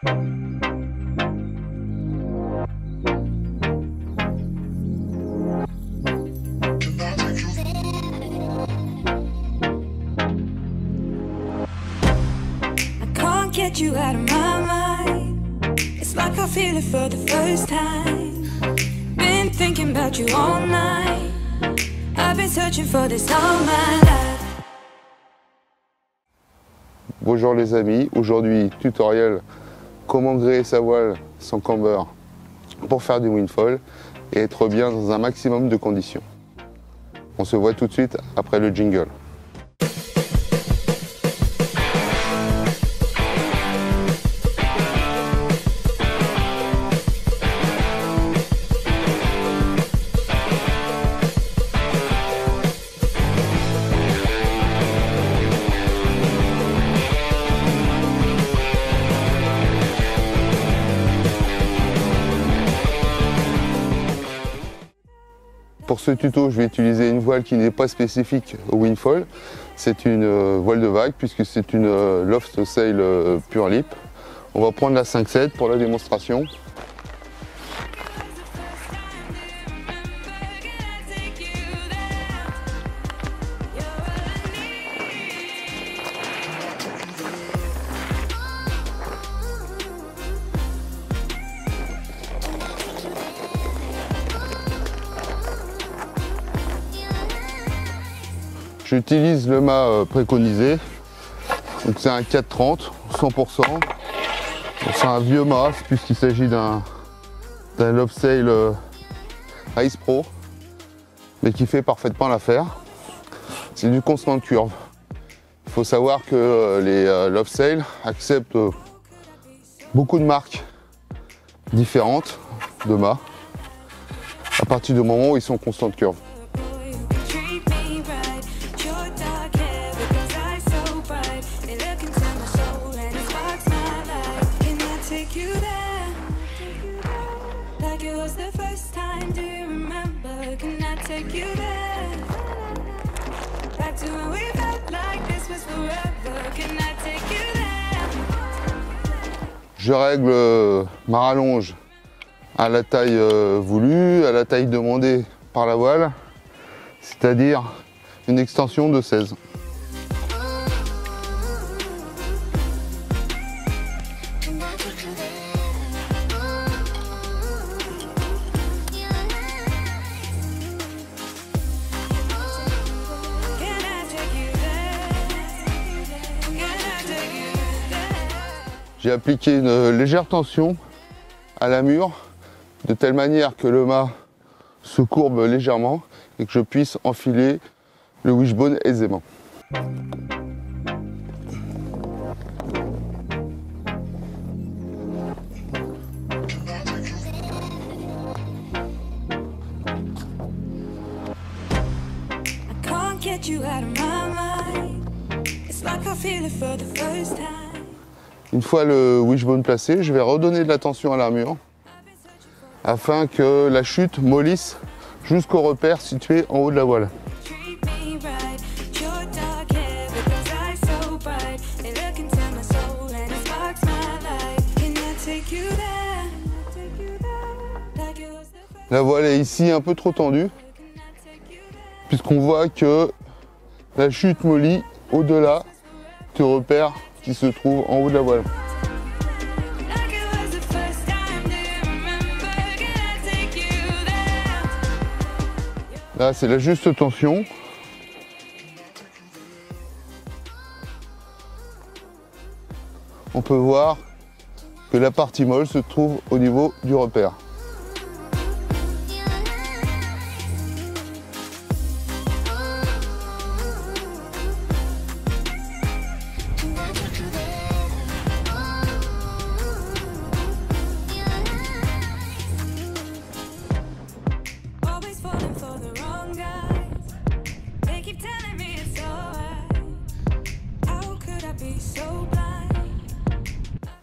Get you out of my mind. It's like I feel it for the first time. Been thinking about you all night. I've been searching for this all my life. Bonjour les amis, aujourd'hui tutoriel comment gréer sa voile sans camber pour faire du windfall et être bien dans un maximum de conditions. On se voit tout de suite après le jingle. Pour ce tuto, je vais utiliser une voile qui n'est pas spécifique au windfall. C'est une voile de vague puisque c'est une Loft Sail Pure Lip. On va prendre la 5-7 pour la démonstration. J'utilise le mât préconisé, donc c'est un 430 100%. C'est un vieux mât puisqu'il s'agit d'un Loft Sail Ice Pro, mais qui fait parfaitement l'affaire. C'est du constant curve. Il faut savoir que les Loft Sail acceptent beaucoup de marques différentes de mâts à partir du moment où ils sont constant curve. Je règle ma rallonge à la taille voulue, à la taille demandée par la voile, c'est-à-dire une extension de 16. J'ai appliqué une légère tension à la mûre, de telle manière que le mât se courbe légèrement et que je puisse enfiler le wishbone aisément. Une fois le wishbone placé, je vais redonner de la tension à l'armure afin que la chute mollisse jusqu'au repère situé en haut de la voile. La voile est ici un peu trop tendue puisqu'on voit que la chute mollit au-delà du repère qui se trouve en haut de la voile. Là, c'est la juste tension. On peut voir que la partie molle se trouve au niveau du repère.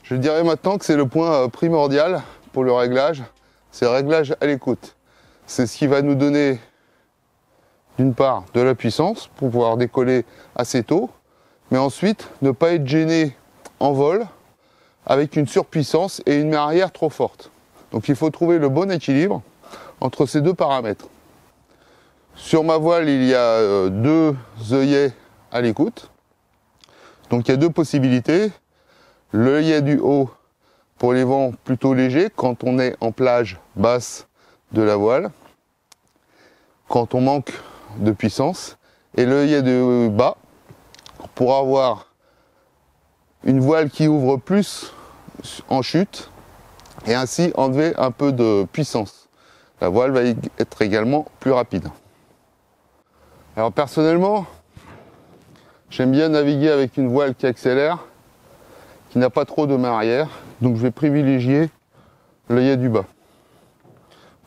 Je dirais maintenant que c'est le point primordial pour le réglage, c'est le réglage à l'écoute. C'est ce qui va nous donner d'une part de la puissance pour pouvoir décoller assez tôt, mais ensuite ne pas être gêné en vol avec une surpuissance et une mer arrière trop forte. Donc il faut trouver le bon équilibre entre ces deux paramètres. Sur ma voile, il y a 2 œillets à l'écoute. Donc il y a 2 possibilités. L'œillet du haut pour les vents plutôt légers quand on est en plage basse de la voile, quand on manque de puissance, et l'œillet de bas pour avoir une voile qui ouvre plus en chute et ainsi enlever un peu de puissance. La voile va être également plus rapide. Alors personnellement, j'aime bien naviguer avec une voile qui accélère, qui n'a pas trop de main arrière, donc je vais privilégier l'œillet du bas.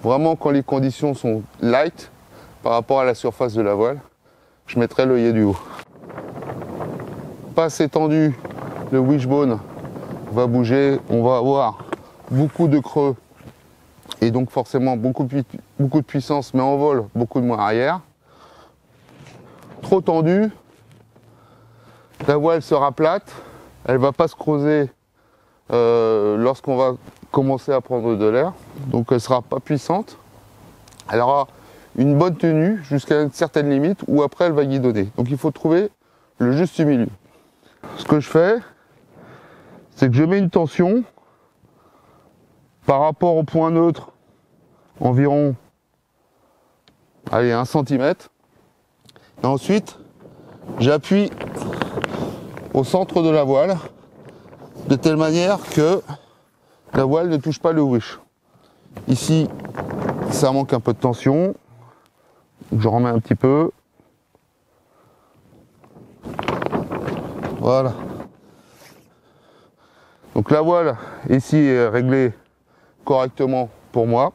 Vraiment quand les conditions sont light par rapport à la surface de la voile, je mettrai l'œillet du haut. Pas assez tendu, le wishbone va bouger, on va avoir beaucoup de creux et donc forcément beaucoup de puissance, mais en vol, beaucoup de main arrière. Trop tendu, la voile sera plate, elle ne va pas se creuser lorsqu'on va commencer à prendre de l'air, donc elle ne sera pas puissante. Elle aura une bonne tenue jusqu'à une certaine limite où après elle va guidonner. Donc il faut trouver le juste milieu. Ce que je fais, c'est que je mets une tension par rapport au point neutre, environ allez, 1 cm. Et ensuite, j'appuie au centre de la voile, de telle manière que la voile ne touche pas le wish. Ici, ça manque un peu de tension. Je remets un petit peu. Voilà. Donc la voile ici est réglée correctement pour moi.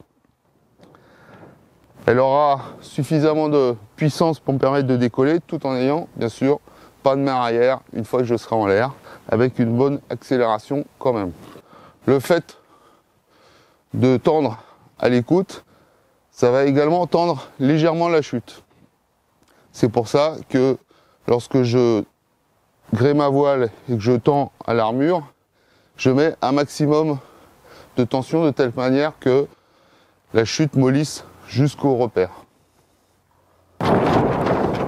Elle aura suffisamment de puissance pour me permettre de décoller tout en ayant bien sûr pas de main arrière une fois que je serai en l'air, avec une bonne accélération quand même. Le fait de tendre à l'écoute, ça va également tendre légèrement la chute. C'est pour ça que lorsque je grée ma voile et que je tends à l'armure, je mets un maximum de tension de telle manière que la chute mollisse jusqu'au repère.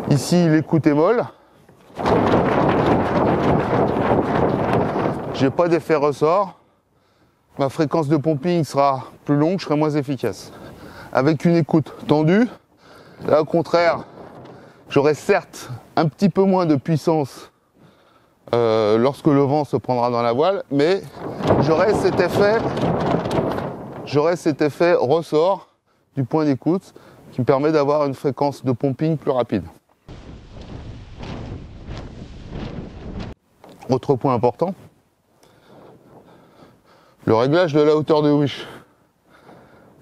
Ici, l'écoute est molle. J'ai pas d'effet ressort. Ma fréquence de pumping sera plus longue, je serai moins efficace. Avec une écoute tendue, là au contraire, j'aurai certes un petit peu moins de puissance lorsque le vent se prendra dans la voile, mais j'aurai cet effet ressort du point d'écoute qui me permet d'avoir une fréquence de pumping plus rapide. Autre point important, le réglage de la hauteur de wish.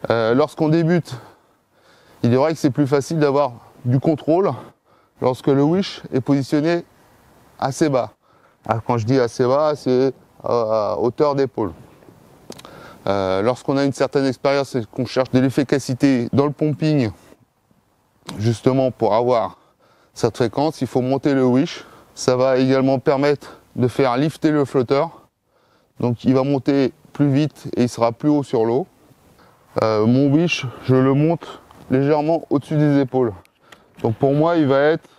Lorsqu'on débute, il est vrai que c'est plus facile d'avoir du contrôle lorsque le wish est positionné assez bas. Alors, quand je dis assez bas, c'est à hauteur d'épaule. Lorsqu'on a une certaine expérience et qu'on cherche de l'efficacité dans le pumping, justement pour avoir cette fréquence, il faut monter le wish. Ça va également permettre de faire lifter le flotteur. Donc il va monter plus vite et il sera plus haut sur l'eau. Mon wish, je le monte légèrement au-dessus des épaules. Donc pour moi, il va être,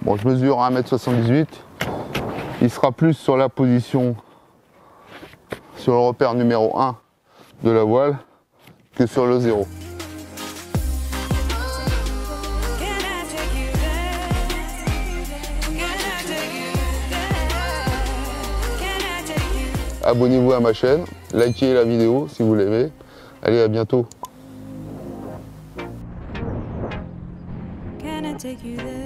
bon, je mesure 1,78 m, il sera plus sur la position, sur le repère numéro 1 de la voile que sur le 0. Abonnez-vous à ma chaîne, likez la vidéo si vous l'aimez. Allez, à bientôt. Can I take you there?